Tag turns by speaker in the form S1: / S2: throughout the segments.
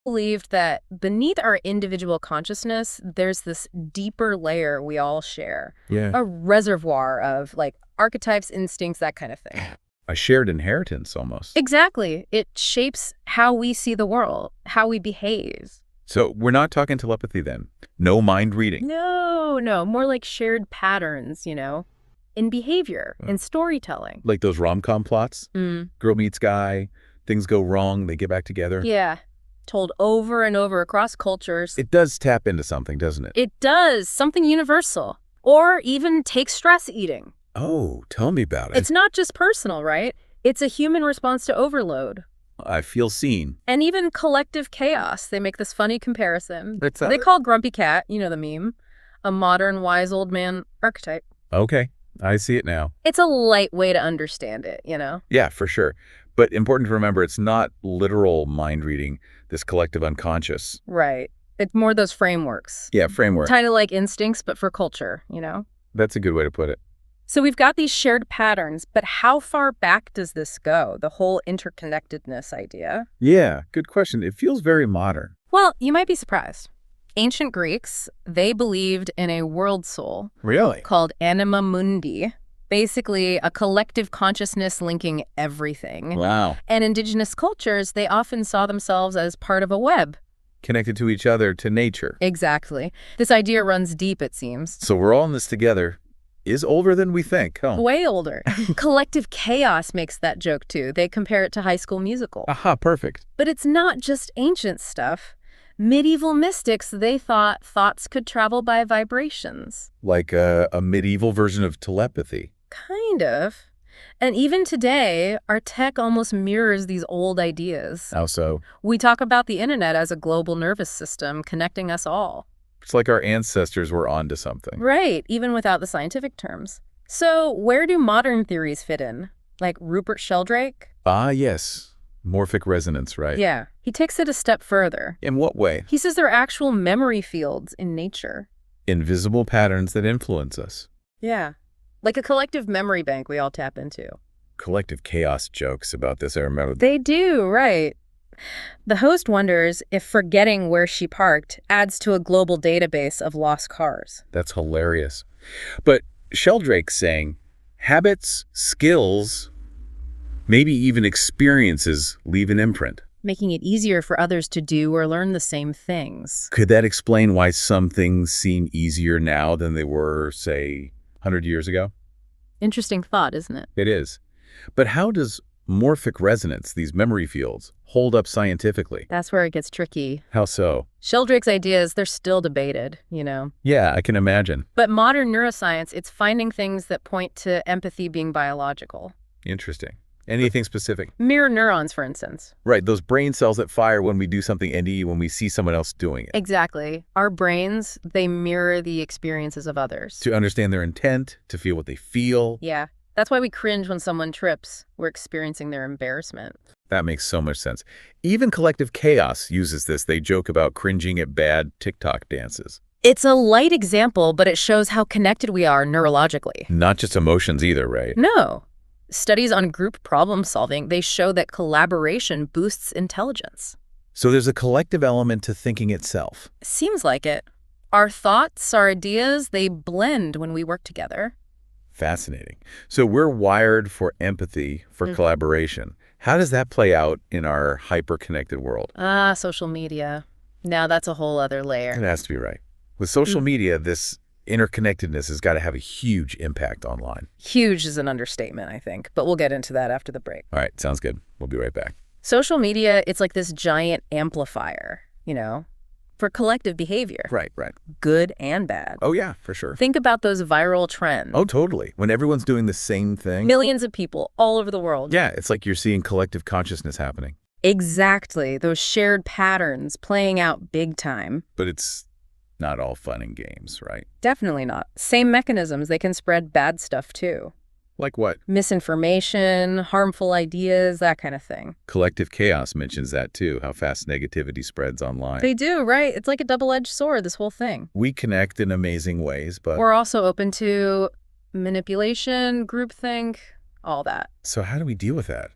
S1: Believed that beneath our individual consciousness, there's this deeper layer we all share,
S2: Yeah.
S1: a reservoir of like archetypes, instincts, that kind of thing.
S2: A shared inheritance almost.
S1: Exactly. It shapes how we see the world, how we behave.
S2: So we're not talking telepathy then. No mind reading.
S1: No, more like shared patterns, in behavior,
S2: Oh.
S1: in storytelling.
S2: Like those rom-com plots.
S1: Mm.
S2: Girl meets guy, things go wrong, they get back together.
S1: Yeah, told over and over across cultures.
S2: It does tap into something, doesn't it?
S1: It does, something universal. Or even take stress eating.
S2: Oh, tell me about it.
S1: It's not just personal, right? It's a human response to overload.
S2: I feel seen.
S1: And even collective chaos. They make this funny comparison.
S2: It's
S1: They call Grumpy Cat, you know the meme, a modern wise old man archetype.
S2: Okay, I see it now.
S1: It's a light way to understand it,
S2: Yeah, for sure. But important to remember, it's not literal mind reading, this collective unconscious.
S1: Right. It's more those frameworks.
S2: Yeah, framework.
S1: Kind of like instincts, but for culture,
S2: That's a good way to put it.
S1: So we've got these shared patterns, but how far back does this go, the whole interconnectedness idea?
S2: Yeah, good question. It feels very modern.
S1: Well, you might be surprised. Ancient Greeks, they believed in a world soul
S2: Really?
S1: called anima mundi, basically a collective consciousness linking everything.
S2: Wow.
S1: And indigenous cultures, they often saw themselves as part of a web.
S2: Connected to each other, to nature.
S1: Exactly. This idea runs deep, it seems.
S2: So we're all in this together. Is older than we think, huh?
S1: Way older. Collective chaos makes that joke, too. They compare it to High School Musical.
S2: Aha, perfect.
S1: But it's not just ancient stuff. Medieval mystics, they thought thoughts could travel by vibrations.
S2: Like a medieval version of telepathy.
S1: Kind of. And even today, our tech almost mirrors these old ideas.
S2: How so?
S1: We talk about the internet as a global nervous system connecting us all.
S2: It's like our ancestors were onto something.
S1: Right, even without the scientific terms. So where do modern theories fit in? Like Rupert Sheldrake?
S2: Ah, yes. Morphic resonance, right?
S1: Yeah. He takes it a step further.
S2: In what way?
S1: He says there are actual memory fields in nature.
S2: Invisible patterns that influence us.
S1: Yeah. Like a collective memory bank we all tap into.
S2: Collective chaos jokes about this, I remember.
S1: They do, right. The host wonders if forgetting where she parked adds to a global database of lost cars.
S2: That's hilarious. But Sheldrake's saying habits, skills, maybe even experiences leave an imprint.
S1: Making it easier for others to do or learn the same things.
S2: Could that explain why some things seem easier now than they were, say, 100 years ago?
S1: Interesting thought, isn't it?
S2: It is. But how does morphic resonance, these memory fields, hold up scientifically?
S1: That's where it gets tricky.
S2: How so?
S1: Sheldrake's ideas, they're still debated,
S2: Yeah, I can imagine.
S1: But modern neuroscience, it's finding things that point to empathy being biological.
S2: Interesting. Anything specific?
S1: Mirror neurons, for instance.
S2: Right, those brain cells that fire when we do something NDE, when we see someone else doing it.
S1: Exactly. Our brains, they mirror the experiences of others.
S2: To understand their intent, to feel what they feel.
S1: Yeah. That's why we cringe when someone trips. We're experiencing their embarrassment.
S2: That makes so much sense. Even collective chaos uses this. They joke about cringing at bad TikTok dances.
S1: It's a light example, but it shows how connected we are neurologically.
S2: Not just emotions either, right?
S1: No. Studies on group problem solving, they show that collaboration boosts intelligence.
S2: So there's a collective element to thinking itself.
S1: Seems like it. Our thoughts, our ideas, they blend when we work together.
S2: Fascinating. So we're wired for empathy, for collaboration. How does that play out in our hyper-connected world?
S1: Social media. Now that's a whole other layer.
S2: It has to be right. With social media, this interconnectedness has got to have a huge impact online.
S1: Huge is an understatement, I think, but we'll get into that after the break.
S2: All right, sounds good. We'll be right back.
S1: Social media, it's like this giant amplifier, for collective behavior.
S2: Right.
S1: Good and bad.
S2: Oh, yeah, for sure.
S1: Think about those viral trends.
S2: Oh, totally. When everyone's doing the same thing.
S1: Millions of people all over the world.
S2: Yeah, it's like you're seeing collective consciousness happening.
S1: Exactly. Those shared patterns playing out big time.
S2: But it's not all fun and games, right?
S1: Definitely not. Same mechanisms. They can spread bad stuff, too.
S2: Like what?
S1: Misinformation, harmful ideas, that kind of thing.
S2: Collective chaos mentions that too, how fast negativity spreads online.
S1: They do, right? It's like a double-edged sword, this whole thing.
S2: We connect in amazing ways, but...
S1: We're also open to manipulation, groupthink, all that.
S2: So how do we deal with that?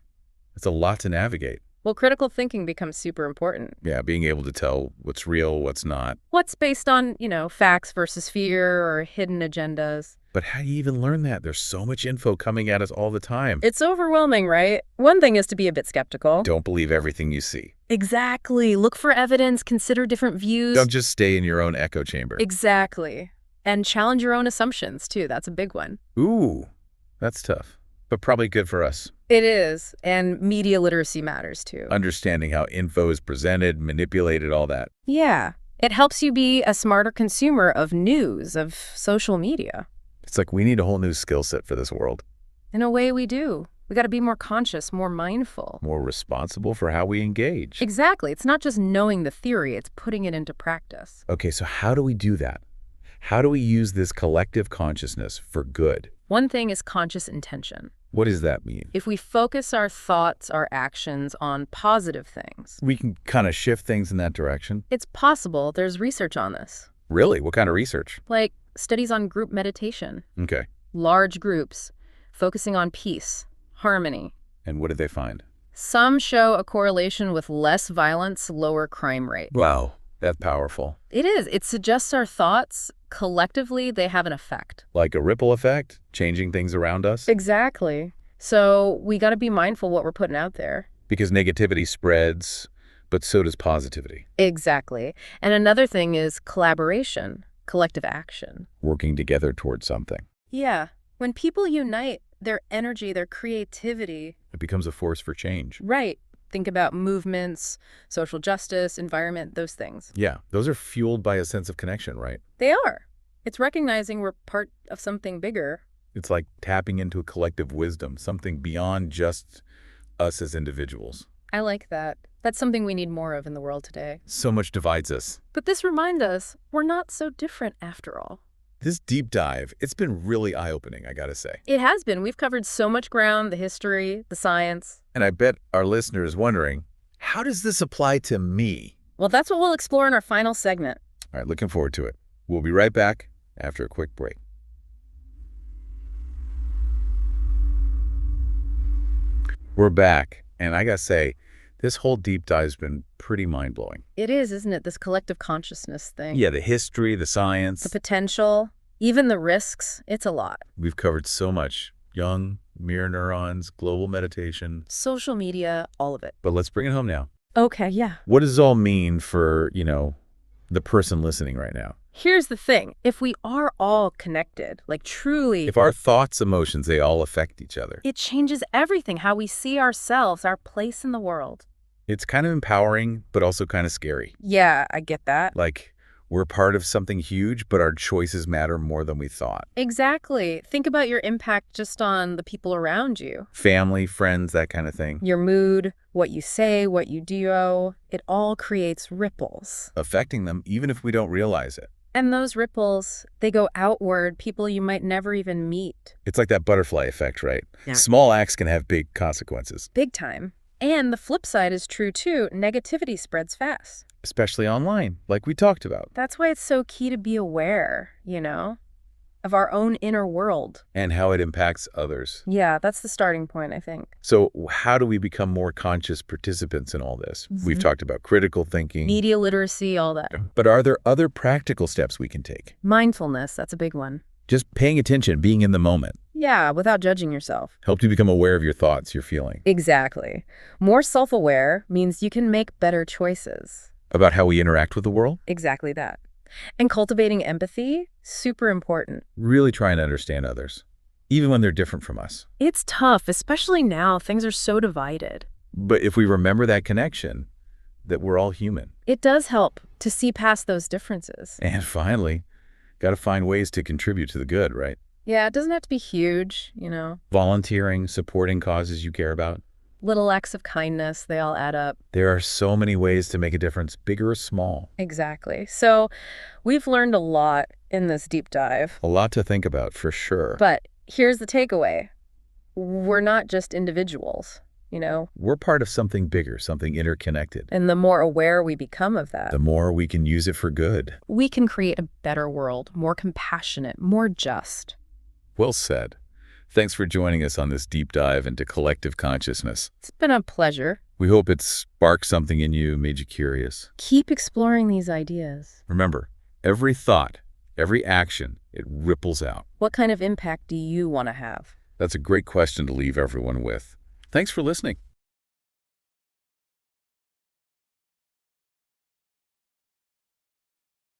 S2: It's a lot to navigate.
S1: Well, critical thinking becomes super important.
S2: Yeah, being able to tell what's real, what's not.
S1: What's based on, facts versus fear or hidden agendas?
S2: But how do you even learn that? There's so much info coming at us all the time.
S1: It's overwhelming, right? One thing is to be a bit skeptical.
S2: Don't believe everything you see.
S1: Exactly. Look for evidence, consider different views.
S2: Don't just stay in your own echo chamber.
S1: Exactly. And challenge your own assumptions, too. That's a big one.
S2: Ooh, that's tough, but probably good for us.
S1: It is. And media literacy matters, too.
S2: Understanding how info is presented, manipulated, all that.
S1: Yeah. It helps you be a smarter consumer of news, of social media.
S2: It's like we need a whole new skill set for this world.
S1: In a way, we do. We got to be more conscious, more mindful.
S2: More responsible for how we engage.
S1: Exactly. It's not just knowing the theory, it's putting it into practice.
S2: Okay, so how do we do that? How do we use this collective consciousness for good?
S1: One thing is conscious intention.
S2: What does that mean?
S1: If we focus our thoughts, our actions on positive things,
S2: We can kind of shift things in that direction.
S1: it's possible. There's research on this,
S2: Really? What kind of research?
S1: like studies on group meditation,
S2: Okay.
S1: large groups, focusing on peace, harmony.
S2: And what did they find?
S1: Some show a correlation with less violence, lower crime rate.
S2: Wow, that's powerful.
S1: It is. It suggests our thoughts, collectively, they have an effect.
S2: Like a ripple effect, changing things around us?
S1: Exactly. So we got to be mindful what we're putting out there.
S2: Because negativity spreads, but so does positivity.
S1: Exactly. And another thing is collaboration, collective action.
S2: Working together towards something.
S1: Yeah. When people unite, their energy, their creativity.
S2: It becomes a force for change.
S1: Right. Think about movements, social justice, environment, those things.
S2: Yeah, those are fueled by a sense of connection, right?
S1: They are. It's recognizing we're part of something bigger.
S2: It's like tapping into a collective wisdom, something beyond just us as individuals.
S1: I like that. That's something we need more of in the world today.
S2: So much divides us.
S1: But this reminds us we're not so different after all.
S2: This deep dive, it's been really eye-opening, I gotta say.
S1: It has been. We've covered so much ground, the history, the science.
S2: And I bet our listener is wondering, how does this apply to me?
S1: Well, that's what we'll explore in our final segment.
S2: All right, looking forward to it. We'll be right back after a quick break. We're back, and I gotta say, this whole deep dive's been pretty mind-blowing.
S1: It is, isn't it? This collective consciousness thing.
S2: Yeah, the history, the science.
S1: The potential, even the risks. It's a lot.
S2: We've covered so much. Young, mirror neurons, global meditation.
S1: Social media, all of it.
S2: But let's bring it home now.
S1: Okay, yeah.
S2: What does it all mean for, the person listening right now?
S1: Here's the thing. If we are all connected, like truly,
S2: If our thoughts, emotions, they all affect each other.
S1: it changes everything, how we see ourselves, our place in the world.
S2: It's kind of empowering, but also kind of scary.
S1: Yeah, I get that.
S2: Like, we're part of something huge, but our choices matter more than we thought.
S1: Exactly. Think about your impact just on the people around you.
S2: Family, friends, that kind of thing.
S1: Your mood, what you say, what you do, it all creates ripples.
S2: Affecting them, even if we don't realize it.
S1: And those ripples, they go outward, people you might never even meet.
S2: It's like that butterfly effect, right?
S1: Yeah.
S2: Small acts can have big consequences.
S1: Big time. And the flip side is true, too. Negativity spreads fast.
S2: Especially online, like we talked about.
S1: That's why it's so key to be aware, of our own inner world.
S2: And how it impacts others.
S1: Yeah, that's the starting point, I think.
S2: So how do we become more conscious participants in all this? We've talked about critical thinking.
S1: Media literacy, all that.
S2: But are there other practical steps we can take?
S1: Mindfulness, that's a big one.
S2: Just paying attention, being in the moment.
S1: Yeah, without judging yourself.
S2: Help you become aware of your thoughts, your feeling.
S1: Exactly. More self-aware means you can make better choices.
S2: About how we interact with the world.
S1: Exactly that. And cultivating empathy, super important.
S2: Really trying to understand others, even when they're different from us.
S1: It's tough, especially now. Things are so divided.
S2: But if we remember that connection, that we're all human.
S1: It does help to see past those differences.
S2: And finally, got to find ways to contribute to the good, right?
S1: Yeah, it doesn't have to be huge,
S2: Volunteering, supporting causes you care about.
S1: Little acts of kindness, they all add up.
S2: There are so many ways to make a difference, big or small.
S1: Exactly. So we've learned a lot in this deep dive.
S2: A lot to think about, for sure.
S1: But here's the takeaway. We're not just individuals,
S2: We're part of something bigger, something interconnected.
S1: And the more aware we become of that,
S2: The more we can use it for good.
S1: we can create a better world, more compassionate, more just.
S2: Well said. Thanks for joining us on this deep dive into collective consciousness.
S1: It's been a pleasure.
S2: We hope it sparked something in you, made you curious.
S1: Keep exploring these ideas.
S2: Remember, every thought, every action, it ripples out.
S1: What kind of impact do you want to have?
S2: That's a great question to leave everyone with. Thanks for listening.